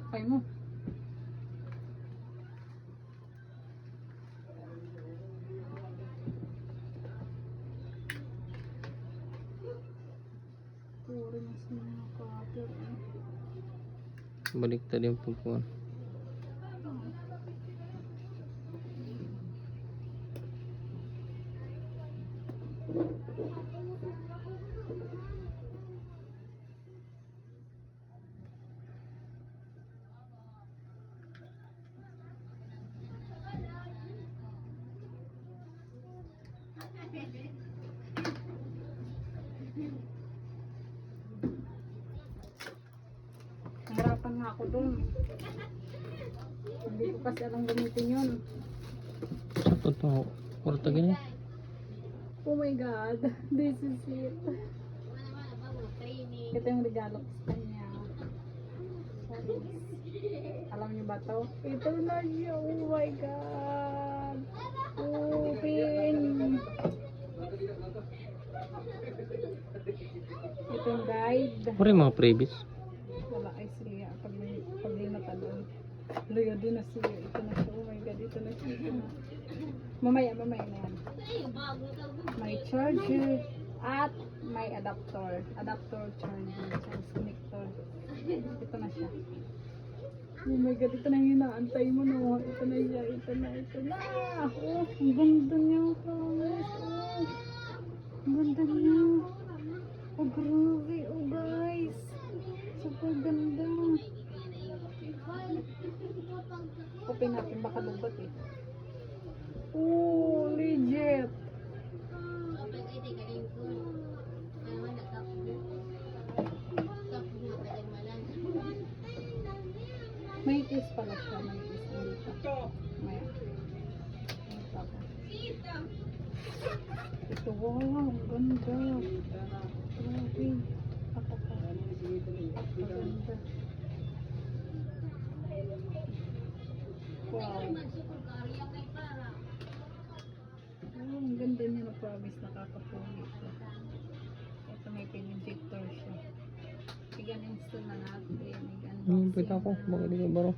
Kay mo. Puro na sa mga cutter. Baliktad yung pagkuhan. Nahirapan nga ako dun. Hindi ko kasi alam gamitin yun. Sakto to. Kurta gini. Oh my god, this is it. Ito yung regalo ko sa kanya. Alam niyo ba to? Ito na siya. Oh my god. Open. Ito yung guide. Puro yung mga previous. Wala ay siya. Pag natalon. Luyo din na siya. Ito na siya. Oh my god. Ito na siya. Mamaya na yan. May charger at may adapter. Adapter charger. Charge connector. Ito na siya. Oh my god, ito na yung inaantay mo no. Ito na siya. Ito na. Oh, ang ganda niya. Promise. Oh, ang ganda niya. Oh, grabe. Oh, guys. Super ganda. Open natin. Baka lubat eh. Oh, legit. May case pala siya. May case dito. May. Ito, wow. Ang ganda. Grabe. Ganda. Wow. Oh, ang ganda niya na promise, nakakapuwi ito. Ito may pin-injector siya. Igan-install na natin. Pwede ako. Baka di ka baro.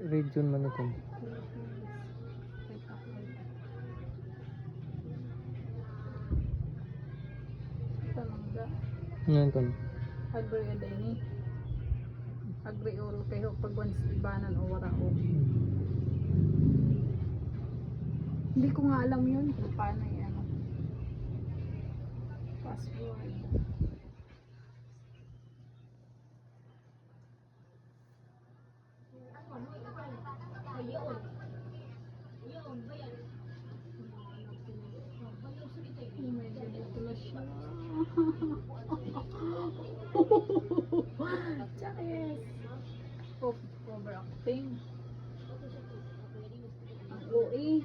Region man ito. Talangga. Yan ito. Agri ada ini. Agri oro kayo pag once ibanan o wala o. Hindi ko nga alam yun kung paano yan. Password. Oh my god, ito na siya. Chakes. Overacting. Ang OA.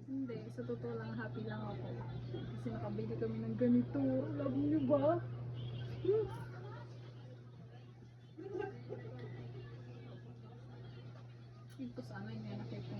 Hindi, sa totoo lang happy lang ako. Kasi nakabili kami ng ganito. Alam niyo ba? Ito sana yung nakita